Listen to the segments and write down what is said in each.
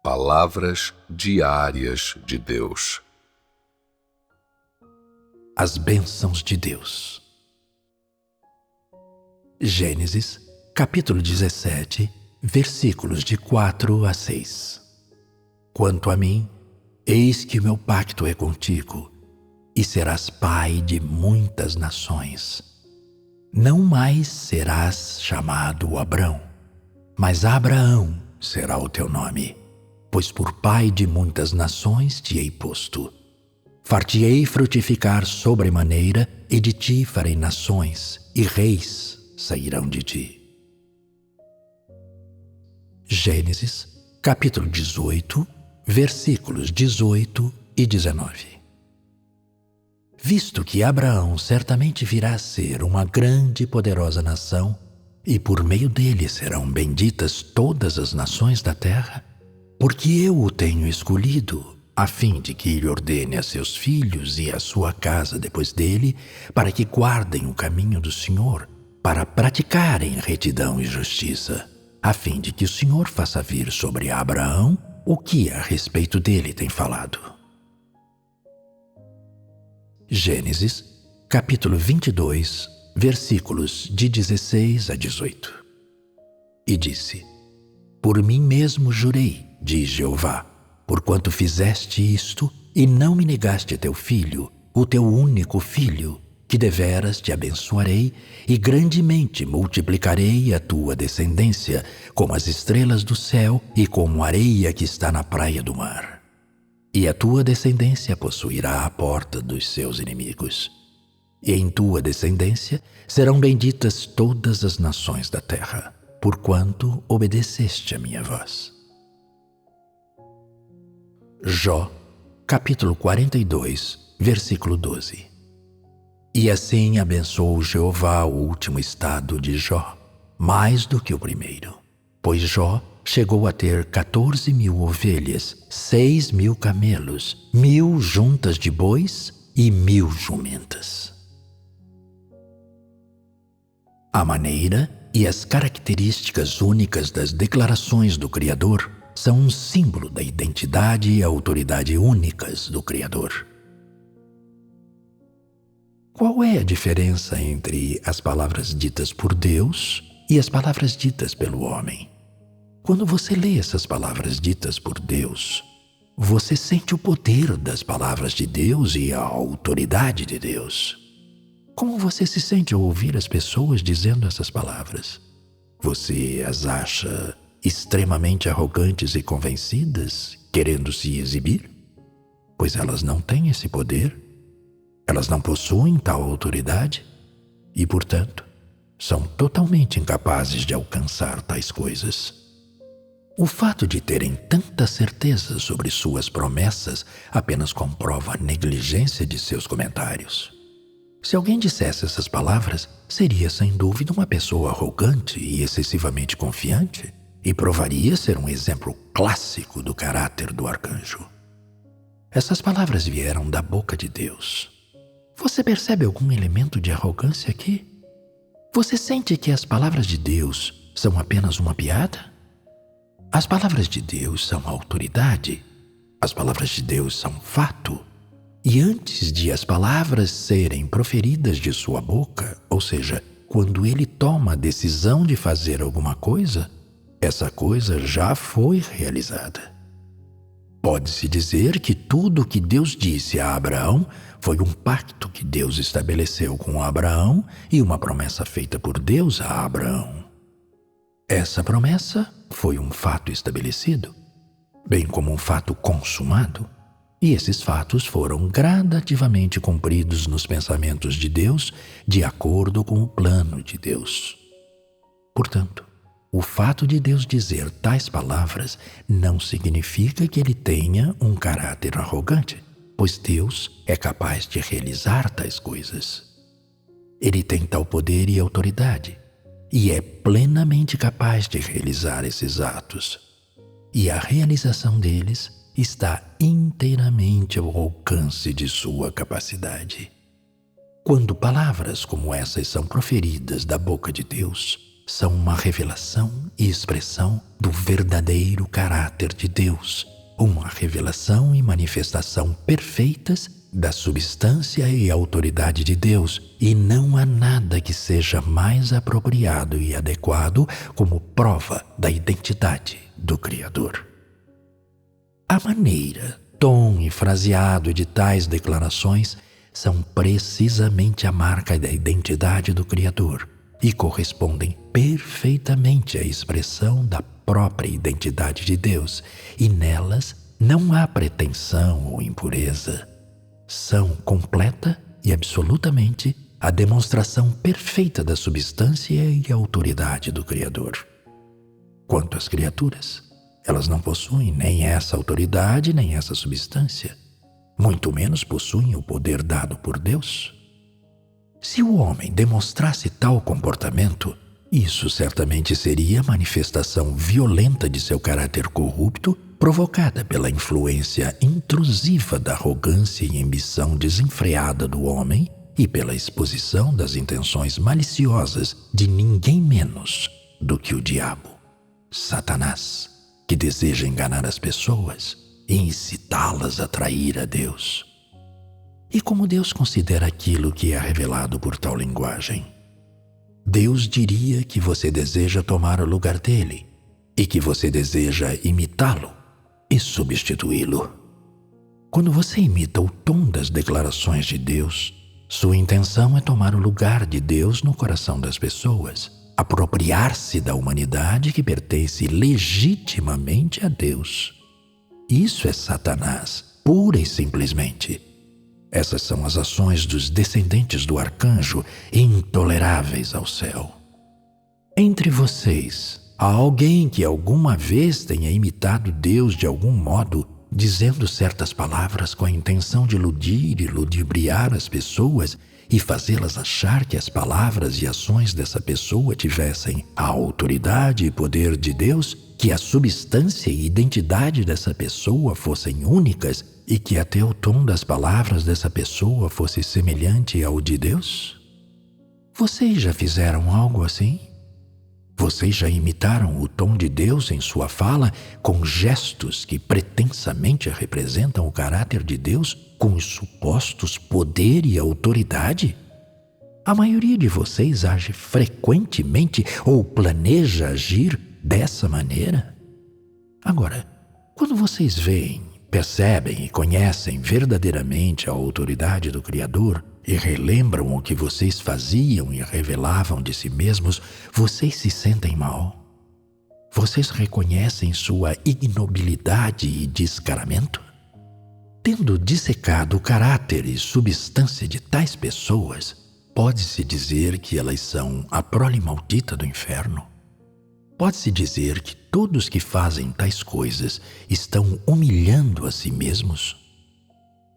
Palavras diárias de Deus. As bênçãos de Deus. Gênesis, capítulo 17, versículos de 4 a 6. Quanto a mim, eis que o meu pacto é contigo, e serás pai de muitas nações. Não mais serás chamado Abrão, mas Abraão será o teu nome, pois por pai de muitas nações te hei posto. Far-te-ei frutificar sobremaneira, e de ti farei nações, e reis sairão de ti. Gênesis, capítulo 18, versículos 18 e 19. Visto que Abraão certamente virá a ser uma grande e poderosa nação, e por meio dele serão benditas todas as nações da terra, porque eu o tenho escolhido, a fim de que ele ordene a seus filhos e a sua casa depois dele, para que guardem o caminho do Senhor, para praticarem retidão e justiça, a fim de que o Senhor faça vir sobre Abraão o que a respeito dele tem falado. Gênesis, capítulo 22, versículos de 16 a 18. E disse: Por mim mesmo jurei, diz Jeová, porquanto fizeste isto e não me negaste teu filho, o teu único filho, que deveras te abençoarei e grandemente multiplicarei a tua descendência, como as estrelas do céu e como a areia que está na praia do mar. E a tua descendência possuirá a porta dos seus inimigos. E em tua descendência serão benditas todas as nações da terra, porquanto obedeceste a minha voz. Jó, capítulo 42, versículo 12. E assim abençoou Jeová o último estado de Jó, mais do que o primeiro, pois Jó chegou a ter 14.000 ovelhas, 6.000 camelos, 1.000 juntas de bois e 1.000 jumentas. A maneira e as características únicas das declarações do Criador são um símbolo da identidade e autoridade únicas do Criador. Qual é a diferença entre as palavras ditas por Deus e as palavras ditas pelo homem? Quando você lê essas palavras ditas por Deus, você sente o poder das palavras de Deus e a autoridade de Deus. Como você se sente ao ouvir as pessoas dizendo essas palavras? Você as acha extremamente arrogantes e convencidas, querendo se exibir? Pois elas não têm esse poder. Elas não possuem tal autoridade e, portanto, são totalmente incapazes de alcançar tais coisas. O fato de terem tanta certeza sobre suas promessas apenas comprova a negligência de seus comentários. Se alguém dissesse essas palavras, seria sem dúvida uma pessoa arrogante e excessivamente confiante, e provaria ser um exemplo clássico do caráter do arcanjo. Essas palavras vieram da boca de Deus. Você percebe algum elemento de arrogância aqui? Você sente que as palavras de Deus são apenas uma piada? As palavras de Deus são autoridade. As palavras de Deus são fato. E antes de as palavras serem proferidas de sua boca, ou seja, quando ele toma a decisão de fazer alguma coisa, essa coisa já foi realizada. Pode-se dizer que tudo o que Deus disse a Abraão foi um pacto que Deus estabeleceu com Abraão e uma promessa feita por Deus a Abraão. Essa promessa foi um fato estabelecido, bem como um fato consumado, e esses fatos foram gradativamente cumpridos nos pensamentos de Deus de acordo com o plano de Deus. Portanto, o fato de Deus dizer tais palavras não significa que ele tenha um caráter arrogante, pois Deus é capaz de realizar tais coisas. Ele tem tal poder e autoridade, e é plenamente capaz de realizar esses atos. E a realização deles está inteiramente ao alcance de sua capacidade. Quando palavras como essas são proferidas da boca de Deus, são uma revelação e expressão do verdadeiro caráter de Deus, uma revelação e manifestação perfeitas da substância e autoridade de Deus, e não há nada que seja mais apropriado e adequado como prova da identidade do Criador. A maneira, tom e fraseado de tais declarações são precisamente a marca da identidade do Criador e correspondem perfeitamente à expressão da própria identidade de Deus, e nelas não há pretensão ou impureza. São completa e absolutamente a demonstração perfeita da substância e autoridade do Criador. Quanto às criaturas, elas não possuem nem essa autoridade nem essa substância, muito menos possuem o poder dado por Deus. Se o homem demonstrasse tal comportamento, isso certamente seria a manifestação violenta de seu caráter corrupto, provocada pela influência intrusiva da arrogância e ambição desenfreada do homem e pela exposição das intenções maliciosas de ninguém menos do que o diabo, Satanás, que deseja enganar as pessoas e incitá-las a trair a Deus. E como Deus considera aquilo que é revelado por tal linguagem? Deus diria que você deseja tomar o lugar dele e que você deseja imitá-lo e substituí-lo. Quando você imita o tom das declarações de Deus, sua intenção é tomar o lugar de Deus no coração das pessoas, apropriar-se da humanidade que pertence legitimamente a Deus. Isso é Satanás, pura e simplesmente. Essas são as ações dos descendentes do arcanjo, intoleráveis ao céu. Entre vocês, há alguém que alguma vez tenha imitado Deus de algum modo, dizendo certas palavras com a intenção de iludir e ludibriar as pessoas e fazê-las achar que as palavras e ações dessa pessoa tivessem a autoridade e poder de Deus, que a substância e identidade dessa pessoa fossem únicas e que até o tom das palavras dessa pessoa fosse semelhante ao de Deus? Vocês já fizeram algo assim? Vocês já imitaram o tom de Deus em sua fala com gestos que pretensamente representam o caráter de Deus com os supostos poder e autoridade? A maioria de vocês age frequentemente ou planeja agir dessa maneira? Agora, quando vocês veem, percebem e conhecem verdadeiramente a autoridade do Criador e relembram o que vocês faziam e revelavam de si mesmos, vocês se sentem mal? Vocês reconhecem sua ignobilidade e descaramento? Tendo dissecado o caráter e substância de tais pessoas, pode-se dizer que elas são a prole maldita do inferno? Pode-se dizer que todos que fazem tais coisas estão humilhando a si mesmos?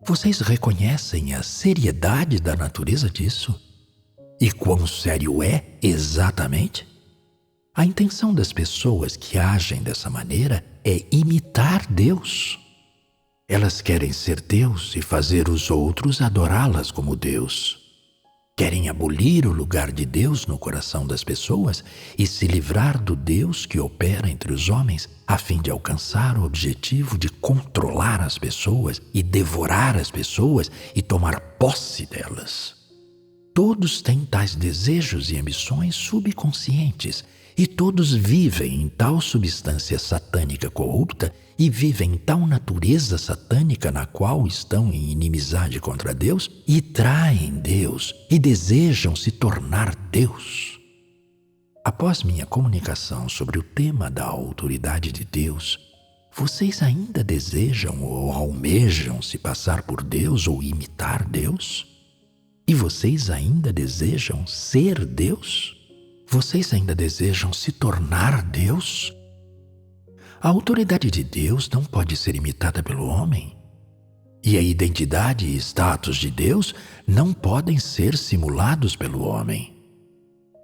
Vocês reconhecem a seriedade da natureza disso? E quão sério é exatamente? A intenção das pessoas que agem dessa maneira é imitar Deus. Elas querem ser Deus e fazer os outros adorá-las como Deus. Querem abolir o lugar de Deus no coração das pessoas e se livrar do Deus que opera entre os homens, a fim de alcançar o objetivo de controlar as pessoas e devorar as pessoas e tomar posse delas. Todos têm tais desejos e ambições subconscientes, e todos vivem em tal substância satânica corrupta e vivem em tal natureza satânica na qual estão em inimizade contra Deus e traem Deus e desejam se tornar Deus. Após minha comunicação sobre o tema da autoridade de Deus, vocês ainda desejam ou almejam se passar por Deus ou imitar Deus? E vocês ainda desejam ser Deus? Vocês ainda desejam se tornar Deus? A autoridade de Deus não pode ser imitada pelo homem. E a identidade e status de Deus não podem ser simulados pelo homem.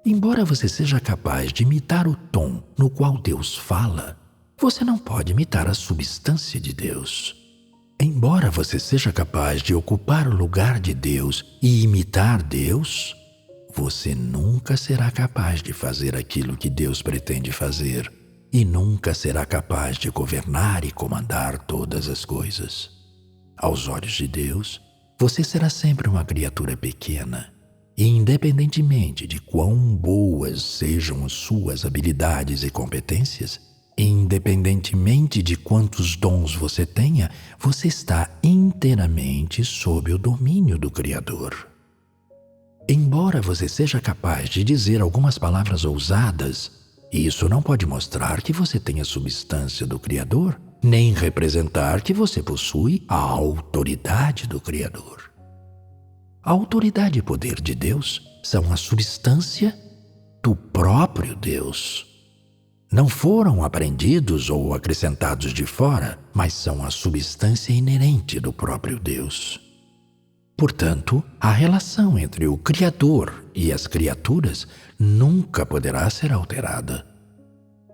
Embora você seja capaz de imitar o tom no qual Deus fala, você não pode imitar a substância de Deus. Embora você seja capaz de ocupar o lugar de Deus e imitar Deus, você nunca será capaz de fazer aquilo que Deus pretende fazer e nunca será capaz de governar e comandar todas as coisas. Aos olhos de Deus, você será sempre uma criatura pequena, e independentemente de quão boas sejam suas habilidades e competências, independentemente de quantos dons você tenha, você está inteiramente sob o domínio do Criador. Embora você seja capaz de dizer algumas palavras ousadas, isso não pode mostrar que você tem a substância do Criador, nem representar que você possui a autoridade do Criador. A autoridade e poder de Deus são a substância do próprio Deus. Não foram aprendidos ou acrescentados de fora, mas são a substância inerente do próprio Deus. Portanto, a relação entre o Criador e as criaturas nunca poderá ser alterada.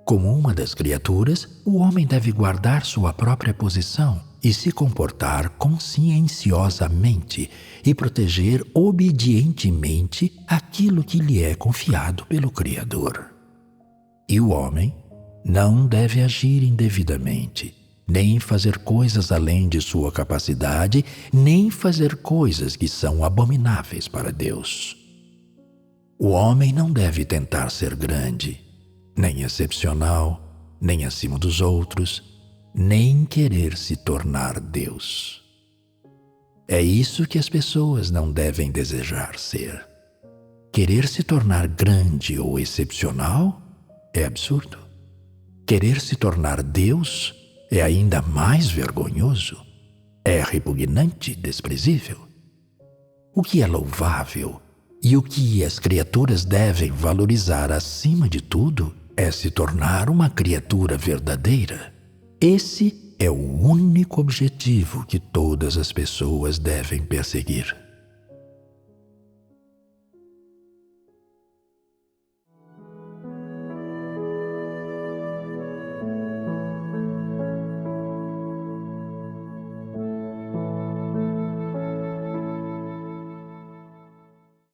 Como uma das criaturas, o homem deve guardar sua própria posição e se comportar conscienciosamente e proteger obedientemente aquilo que lhe é confiado pelo Criador. E o homem não deve agir indevidamente, nem fazer coisas além de sua capacidade, nem fazer coisas que são abomináveis para Deus. O homem não deve tentar ser grande, nem excepcional, nem acima dos outros, nem querer se tornar Deus. É isso que as pessoas não devem desejar ser. Querer se tornar grande ou excepcional é absurdo. Querer se tornar Deus é ainda mais vergonhoso. É repugnante e desprezível. O que é louvável e o que as criaturas devem valorizar acima de tudo é se tornar uma criatura verdadeira. Esse é o único objetivo que todas as pessoas devem perseguir.